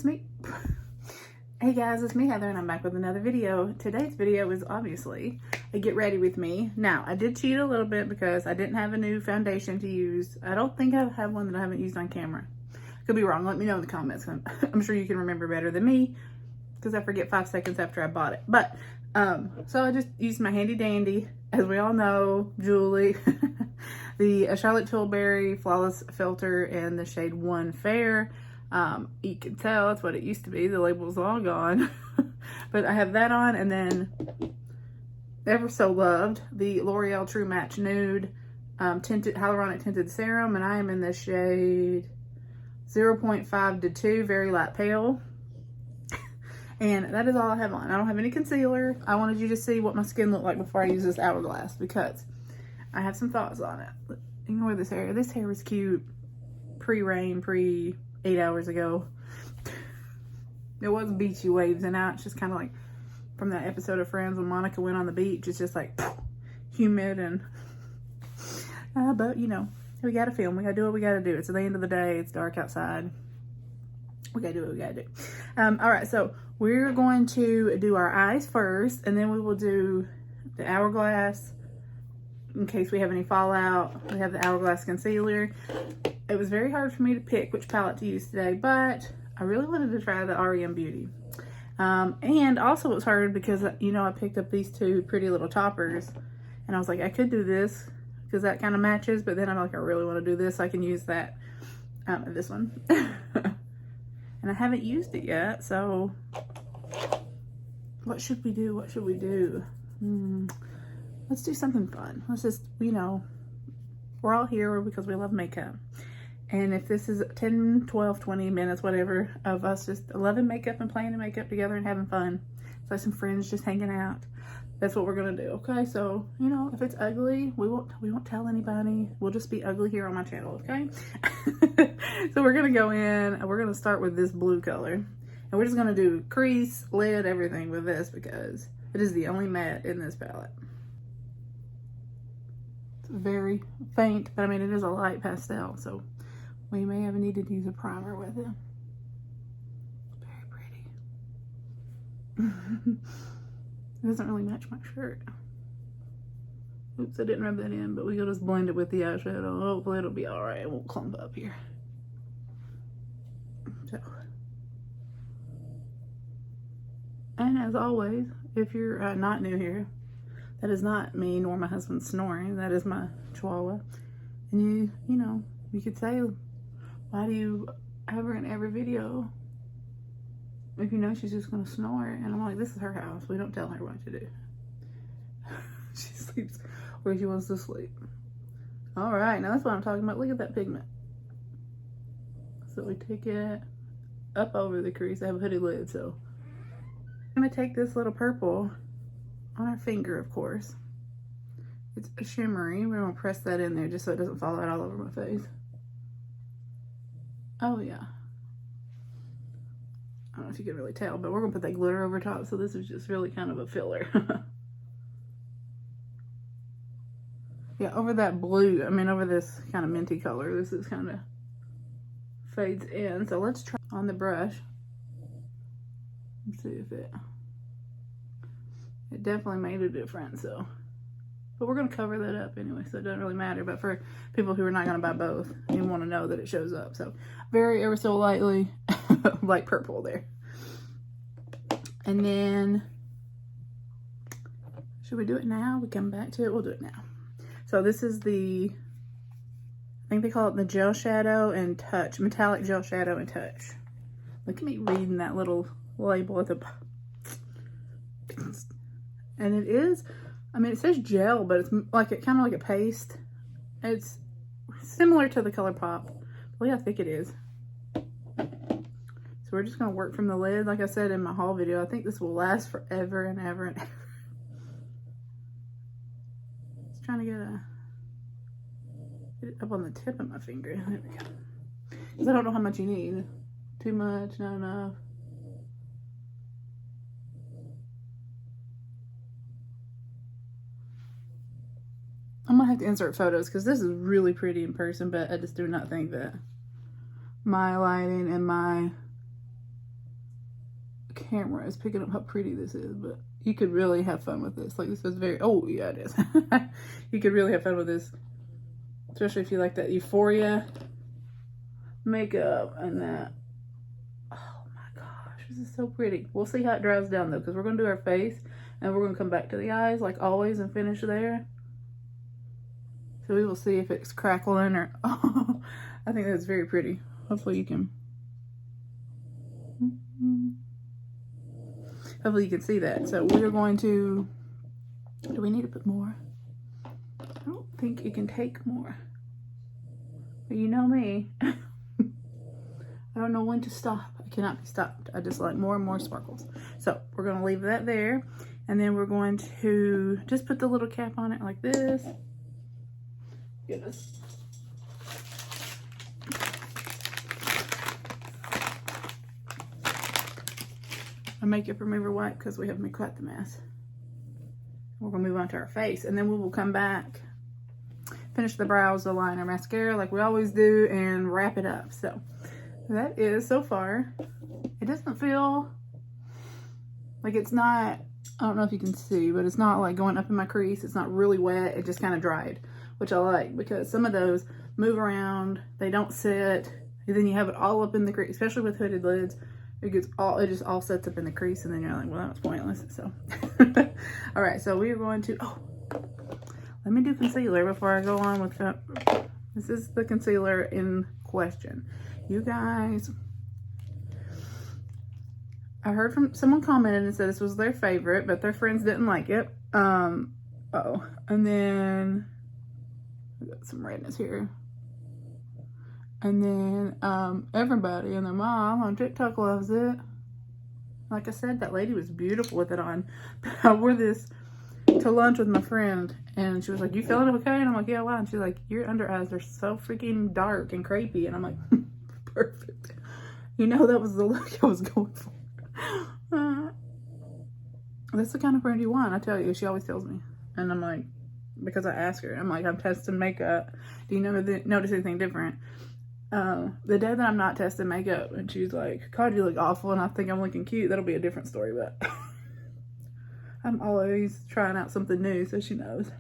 me. Hey guys, it's me Heather and I'm back with another video. Today's video is obviously a get ready with me. Now, I did cheat a little bit because I didn't have a new foundation to use. I don't think I have one that I haven't used on camera. Could be wrong. Let me know in the comments. I'm sure you can remember better than me because I forget 5 seconds after I bought it. But, so I just used my handy dandy, as we all know, Julie, the Charlotte Tilbury Flawless Filter in the shade 1 Fair. You can tell that's what it used to be. The label's all gone. But I have that on, and then ever so loved the L'Oreal True Match Nude tinted hyaluronic tinted serum, and I am in the shade 0.5 to 2, very light pale. And that is all I have on. I don't have any concealer. I wanted you to see what my skin looked like before I use this Hourglass because I have some thoughts on it. Ignore this hair. This hair was cute pre-rain, 8 hours ago. It wasn't beachy waves, and now it's just kind of like from that episode of Friends when Monica went on the beach. It's just like humid and but you know, we gotta film. We gotta do what we gotta do. It's the end of the day. It's dark outside. We gotta do what we gotta do. All right, so we're going to do our eyes first, and then we will do the Hourglass in case we have any fallout. We have the Hourglass Concealer. It was very hard for me to pick which palette to use today, but I really wanted to try the REM Beauty. And also it was hard because, you know, I picked up these two pretty little toppers, and I was like, I could do this because that kind of matches, but then I'm like, I really want to do this. So I can use that, this one. And I haven't used it yet, so what should we do? What should we do? Let's do something fun. Let's just, you know, we're all here because we love makeup. And if this is 10, 12, 20 minutes, whatever, of us just loving makeup and playing in makeup together and having fun, it's like some friends just hanging out, that's what we're gonna do, okay? So, you know, if it's ugly, we won't tell anybody. We'll just be ugly here on my channel, okay? So we're gonna go in, and we're gonna start with this blue color. And we're just gonna do crease, lid, everything with this because it is the only matte in this palette. It's very faint, but I mean, it is a light pastel, so we may have needed to use a primer with it. Very pretty. It doesn't really match my shirt. Oops, I didn't rub that in, but we'll just blend it with the eyeshadow. Hopefully it'll be all right. It won't clump up here. So. And as always, if you're not new here, that is not me nor my husband snoring. That is my chihuahua. And you know, you could say, why do you have her in every video if you know she's just gonna snore? And I'm like, this is her house. We don't tell her what to do. She sleeps where she wants to sleep. All right, now that's what I'm talking about. Look at that pigment. So we take it up over the crease. I have a hooded lid, so I'm gonna take this little purple on our finger, of course. It's a shimmery. We're gonna press that in there just so it doesn't fall out all over my face. Oh yeah. I don't know if you can really tell, but we're gonna put that glitter over top, so this is just really kind of a filler. Yeah, over that blue, I mean over this kind of minty color, this is kind of fades in. So let's try on the brush. Let's see if it definitely made a difference, so. But we're gonna cover that up anyway, so it doesn't really matter. But for people who are not gonna buy both, you want to know that it shows up. So very ever so lightly, like purple there. And then, should we do it now? We come back to it, we'll do it now. So this is the, I think they call it the Gel Shadow and Touch, Metallic Gel Shadow and Touch. Look at me reading that little label at the, and it is, I mean, it says gel, but it's like kind of like a paste. It's similar to the ColourPop. Look how thick it is. So we're just gonna work from the lid. Like I said in my haul video, I think this will last forever and ever and ever. Just trying to get it up on the tip of my finger. There we go. Because I don't know how much you need. Too much, not enough. I'm gonna have to insert photos because this is really pretty in person, but I just do not think that my lighting and my camera is picking up how pretty this is, but you could really have fun with this. Like, this is very, oh yeah, it is. You could really have fun with this, especially if you like that Euphoria makeup and that. Oh my gosh, this is so pretty. We'll see how it dries down though, because we're going to do our face and we're going to come back to the eyes like always and finish there. So we will see if it's crackling or, oh, I think that's very pretty. Hopefully you can, hopefully you can see that. So we're going to, do we need to put more? I don't think you can take more. But you know me. I don't know when to stop. I cannot be stopped. I just like more and more sparkles. So we're going to leave that there. And then we're going to just put the little cap on it like this. Goodness. A makeup remover wipe because we have made quite the mess. We're going to move on to our face. And then we will come back, finish the brows, the liner, mascara like we always do, and wrap it up. So that is so far. It doesn't feel like it's not, I don't know if you can see, but it's not like going up in my crease. It's not really wet. It just kind of dried, which I like because some of those move around, they don't sit, and then you have it all up in the crease, especially with hooded lids. It just all sets up in the crease, and then you're like, well, that was pointless. So, all right, so we are going to, oh, let me do concealer before I go on with, this is the concealer in question. You guys, I heard from someone commented and said this was their favorite, but their friends didn't like it. And then we got some redness here. And then everybody and their mom on TikTok loves it. Like I said, that lady was beautiful with it on. I wore this to lunch with my friend, and she was like, "You feeling okay?" And I'm like, "Yeah, why?" And she's like, "Your under eyes are so freaking dark and crepey." And I'm like, perfect. You know, that was the look I was going for. That's the kind of friend you want, I tell you. She always tells me. And I'm like, because I ask her, I'm like, I'm testing makeup. Do you notice anything different? The day that I'm not testing makeup, and she's like, "God, you look awful," and I think I'm looking cute, that'll be a different story, but I'm always trying out something new, so she knows.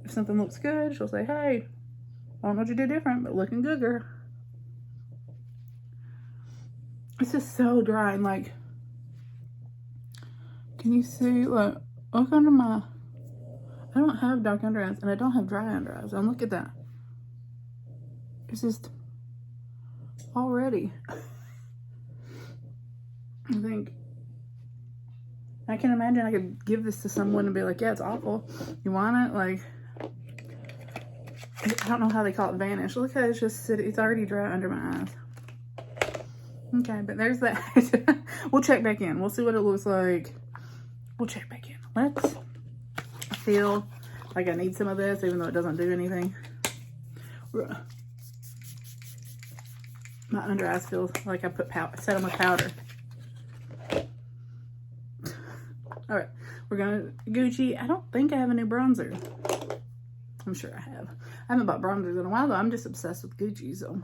If something looks good, she'll say, "Hey, I don't know what you did different, but looking good, girl." It's just so dry, and like, can you see, look under my, I don't have dark under eyes, and I don't have dry under eyes, and look at that. It's just already. I think, I can imagine I could give this to someone and be like, "Yeah, it's awful. You want it?" Like, I don't know how they call it, vanish. Look how it's just sitting, it's already dry under my eyes. Okay, but there's that. We'll check back in. We'll see what it looks like. We'll check back in. Let's, I feel like I need some of this, even though it doesn't do anything. My under eyes feel like I put powder, set them with powder. All right, we're gonna Gucci. I don't think I have a new bronzer. I'm sure I have. I haven't bought bronzers in a while though. I'm just obsessed with Gucci, so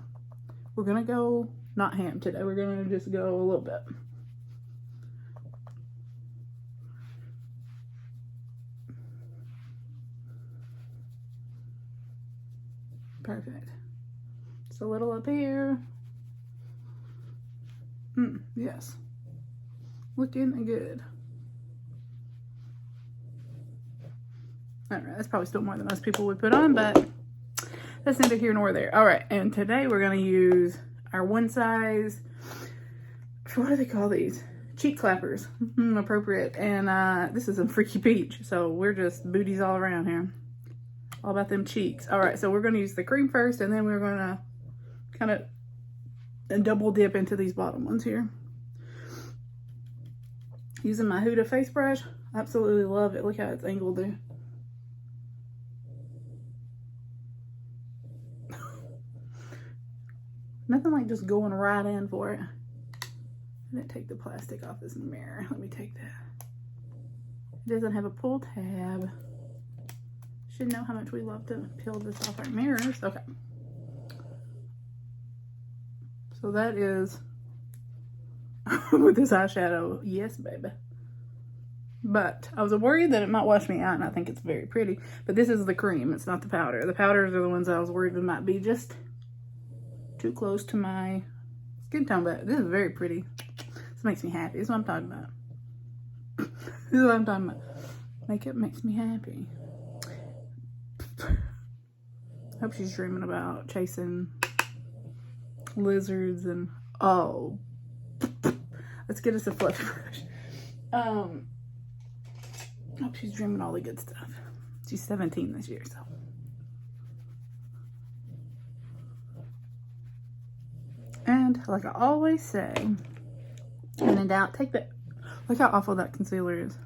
we're gonna go not ham today. We're gonna just go a little bit. Perfect. Just a little up here. Yes. Looking good. Alright, that's probably still more than most people would put on, but that's neither here nor there. Alright, and today we're going to use our one size, what do they call these? Cheek clappers. Appropriate. And this is a freaky peach, so we're just booties all around here. All about them cheeks. Alright, so we're going to use the cream first, and then we're going to kind of double dip into these bottom ones here. Using my Huda face brush. Absolutely love it. Look how it's angled there. Nothing like just going right in for it. I didn't take the plastic off this mirror. Let me take that. It doesn't have a pull tab. Should know how much we love to peel this off our mirrors. Okay. So that is, with this eyeshadow. Yes, baby. But I was worried that it might wash me out, and I think it's very pretty. But this is the cream. It's not the powder. The powders are the ones I was worried that might be just too close to my skin tone. But this is very pretty. This makes me happy. This is what I'm talking about. This is what I'm talking about. Makeup makes me happy. I hope she's dreaming about chasing lizards and, oh. Let's get us a fluffy brush. I hope she's dreaming all the good stuff. She's 17 this year, so. And like I always say, when in doubt, take that. Look how awful that concealer is.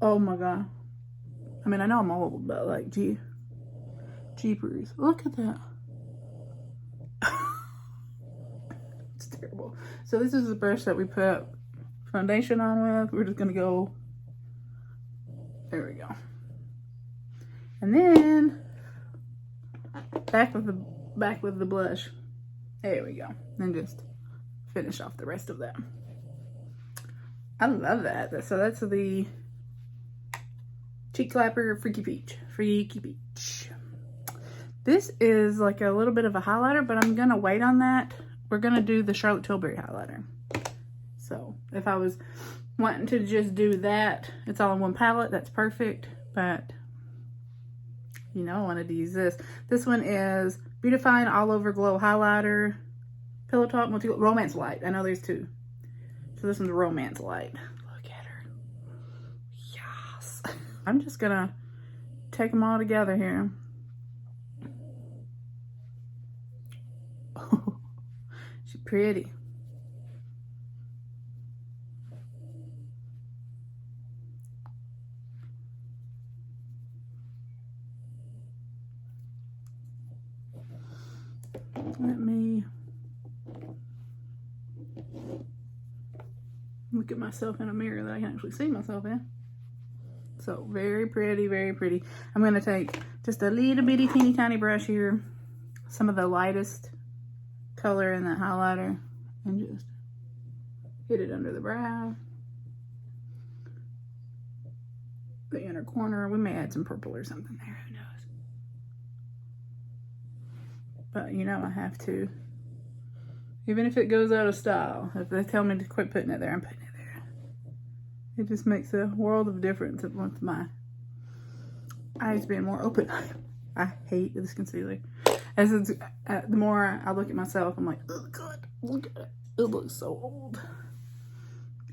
Oh my god. I mean, I know I'm old, but like, jeepers. Look at that. It's terrible. So this is the brush that we put foundation on with. We're just gonna go. There we go. And then back with the blush. There we go. And just finish off the rest of that. I love that. So that's the Cheek Clapper Freaky Peach. Freaky Peach. This is like a little bit of a highlighter, but I'm gonna wait on that. We're gonna do the Charlotte Tilbury highlighter. So if I was wanting to just do that, it's all in one palette, that's perfect. But you know, I wanted to use this. This one is Beautifying All Over Glow Highlighter, Pillow Talk Romance Light. I know there's two. So this one's Romance Light. Look at her. Yes. I'm just gonna take them all together here. Oh, she's pretty. Let me look at myself in a mirror that I can actually see myself in. So very pretty, very pretty. I'm going to take just a little bitty teeny tiny brush here, some of the lightest color in that highlighter, and just hit it under the brow, the inner corner. We may add some purple or something there, who knows. But you know I have to. Even if it goes out of style, if they tell me to quit putting it there, I'm putting it there. It just makes a world of difference with my eyes being more open. I hate this concealer. As it's, the more I look at myself, I'm like, oh god, look at it. It looks so old.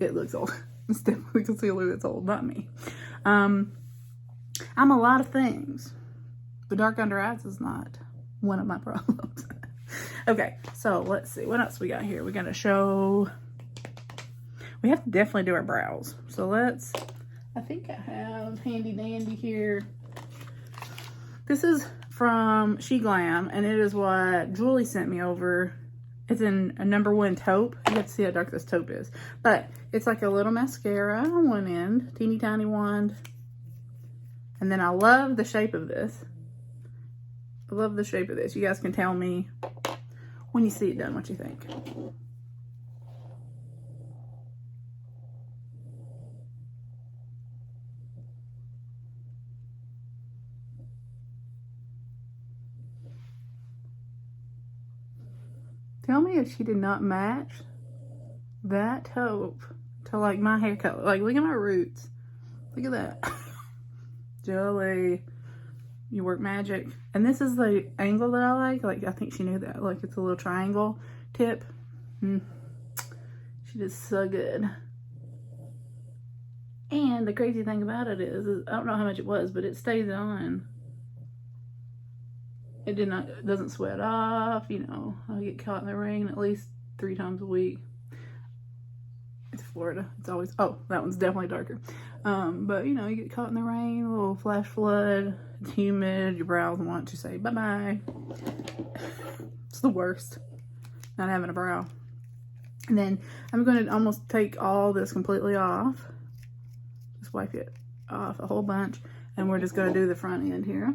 It looks old. It's definitely concealer that's old, not me. I'm a lot of things, but dark under eyes is not one of my problems. Okay, so let's see what else we got here. We got to show. We have to definitely do our brows. So let's. I think I have handy dandy here. This is from 𝔽𝕚𝕟𝕕, and it is what Julie sent me over. It's in a #1 taupe. You have to see how dark this taupe is, but it's like a little mascara on one end, teeny tiny wand, and then I love the shape of this. I love the shape of this. You guys can tell me when you see it done what you think. Tell me if she did not match that taupe to like my hair color. Like, look at my roots. Look at that. Julie. You work magic. And this is the angle that I like. Like, I think she knew that. Like, it's a little triangle tip. She did so good. And the crazy thing about it is I don't know how much it was, but it stays on. It doesn't sweat off. You know, I get caught in the rain at least 3 times a week. It's Florida. It's always, oh, that one's definitely darker. But you know, you get caught in the rain, a little flash flood, it's humid, your brows want to say bye-bye. It's the worst, not having a brow. And then I'm going to almost take all this completely off. Just wipe it off a whole bunch. And we're just going to do the front end here.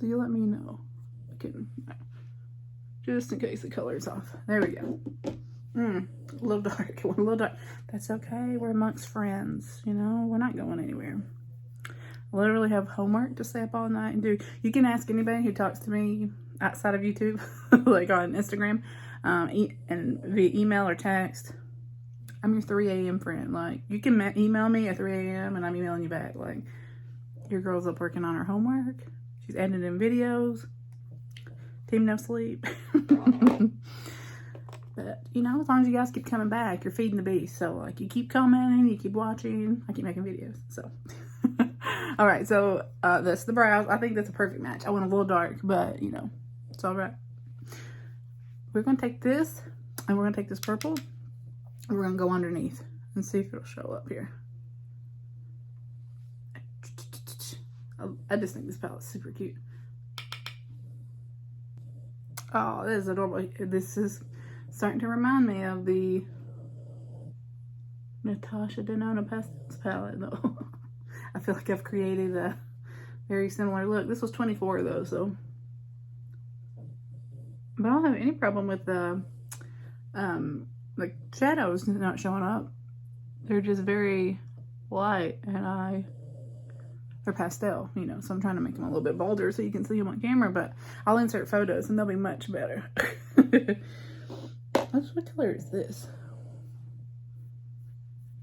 So you let me know. Just in case the color's off. There we go. A little dark. A little dark. That's okay. We're amongst friends. You know, we're not going anywhere. I literally have homework to stay up all night and do. You can ask anybody who talks to me outside of YouTube, like on Instagram, and via email or text. I'm your 3 a.m. friend. Like, you can email me at 3 a.m. and I'm emailing you back. Like, your girl's up working on her homework. She's editing videos. Team no sleep. But, you know, as long as you guys keep coming back, you're feeding the beast. So, like, you keep commenting, you keep watching. I keep making videos, so. All right, so that's the brows. I think that's a perfect match. I went a little dark, but, you know, it's all right. We're going to take this, and we're going to take this purple, and we're going to go underneath and see if it'll show up here. I just think this palette's super cute. Oh, this is adorable. This is starting to remind me of the Natasha Denona Pastels palette, though. I feel like I've created a very similar look. This was 24 though, so. But I don't have any problem with the shadows not showing up. They're just very light, and they're pastel, you know, so I'm trying to make them a little bit bolder so you can see them on camera, but I'll insert photos and they'll be much better. What color is this?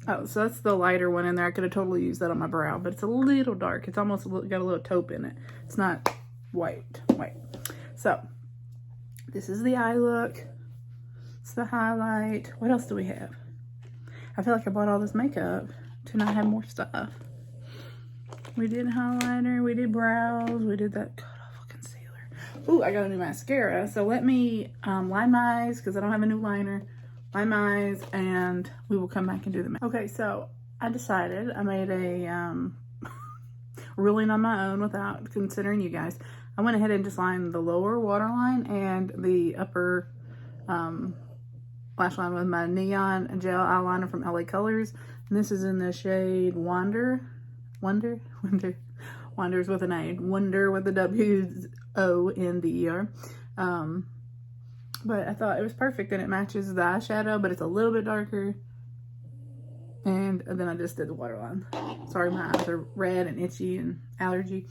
Oh, so that's the lighter one in there. I could have totally used that on my brow, but it's a little dark. It's almost got a little taupe in it. It's not white. So, this is the eye look. It's the highlight. What else do we have? I feel like I bought all this makeup to not have more stuff. We did highlighter, we did brows, we did that god-awful concealer. Ooh, I got a new mascara. So let me line my eyes, because I don't have a new liner. Line my eyes, and we will come back and do the makeup. Okay, so I decided, I made a ruling on my own without considering you guys. I went ahead and just lined the lower waterline and the upper lash line with my Neon Gel Eyeliner from LA Colors. And this is in the shade Wonder's with an A. Wonder with a W-O-N-D-E-R. But I thought it was perfect, and it matches the eyeshadow, but it's a little bit darker. And then I just did the waterline. Sorry, my eyes are red and itchy and allergy.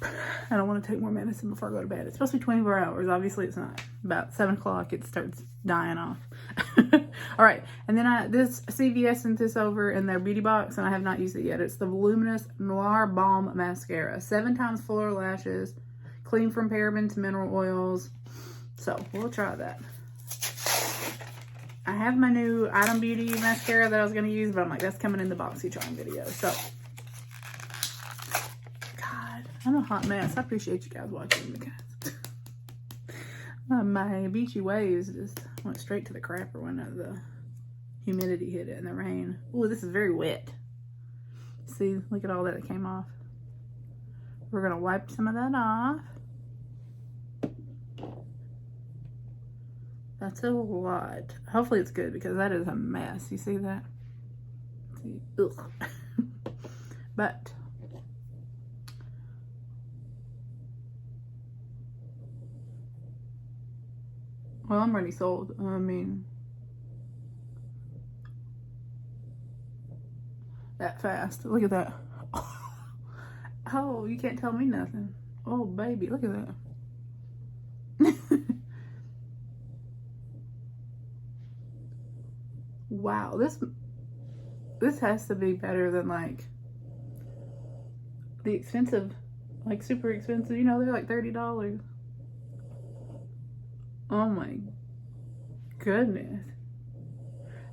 I don't want to take more medicine before I go to bed. It's supposed to be 24 hours. Obviously, it's not. About 7 o'clock, it starts dying off. All right. And then this CVS sent this over in their beauty box, and I have not used it yet. It's the Voluminous Noir Balm Mascara. 7 times fuller lashes. Clean from parabens, mineral oils. So, we'll try that. I have my new Item Beauty mascara that I was going to use, but I'm like, that's coming in the BoxyCharm video. So, God, I'm a hot mess. I appreciate you guys watching, because my beachy waves just went straight to the crapper when the humidity hit it and the rain. Ooh, this is very wet. See, look at all that came off. We're going to wipe some of that off. That's a lot. Hopefully it's good, because that is a mess. You see that? See? Ugh. But well, I'm already sold. I mean, that fast. Look at that. Oh, you can't tell me nothing. Oh, baby, look at that. Wow, this has to be better than like the expensive, like super expensive. You know, they're like $30. Oh my goodness.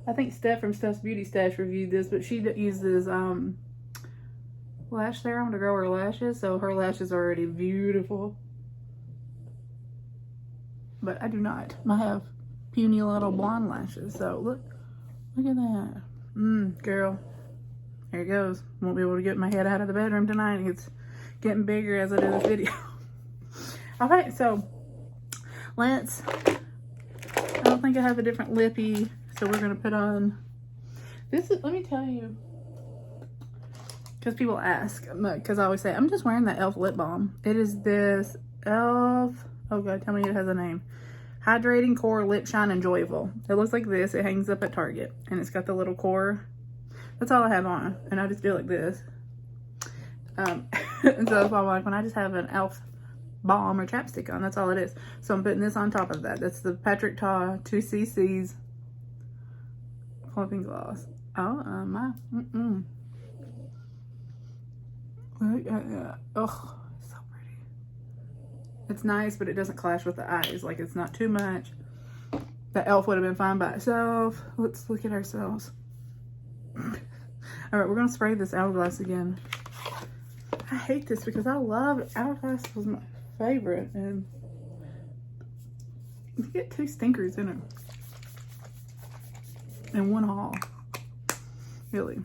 I think Steph from Steph's Beauty Stash reviewed this, but she uses lash serum to grow her lashes, so her lashes are already beautiful. But I do not. I have puny little blonde lashes, so look at that. Girl. There it goes. Won't be able to get my head out of the bedroom tonight. It's getting bigger as I do this video. Alright, so I don't think I have a different lippy, so we're going to put on, this is, let me tell you, because people ask, because I always say, I'm just wearing the e.l.f. lip balm. It is this e.l.f. Oh God, tell me it has a name. Hydrating Core Lip Shine Enjoyable. It looks like this. It hangs up at Target. And it's got the little core. That's all I have on. And I just do it like this. And so that's why I'm like, when I just have an e.l.f. balm or chapstick on, that's all it is. So I'm putting this on top of that. That's the Patrick Ta 2cc's clumping gloss. Oh my. Oh, so pretty. It's nice, but it doesn't clash with the eyes. Like, it's not too much. The e.l.f. would have been fine by itself. Let's look at ourselves. All right, we're gonna spray this Hourglass again. I hate this because I love Hourglass, was my favorite, and you get 2 stinkers in it in one haul. Really,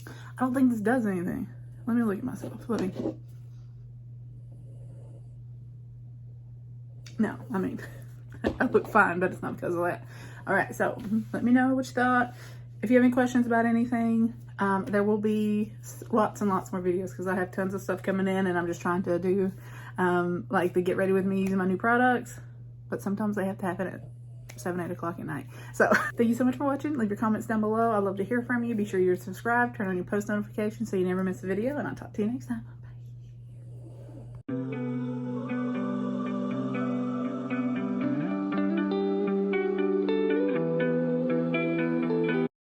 I don't think this does anything. Let me look at myself. No, I mean, I look fine, but it's not because of that. All right, so let me know what you thought. If you have any questions about anything, there will be lots and lots more videos because I have tons of stuff coming in, and I'm just trying to do like the get ready with me using my new products. But sometimes they have to happen at 7, 8 o'clock at night. So thank you so much for watching. Leave your comments down below. I'd love to hear from you. Be sure you're subscribed, turn on your post notifications so you never miss a video, and I'll talk to you next time.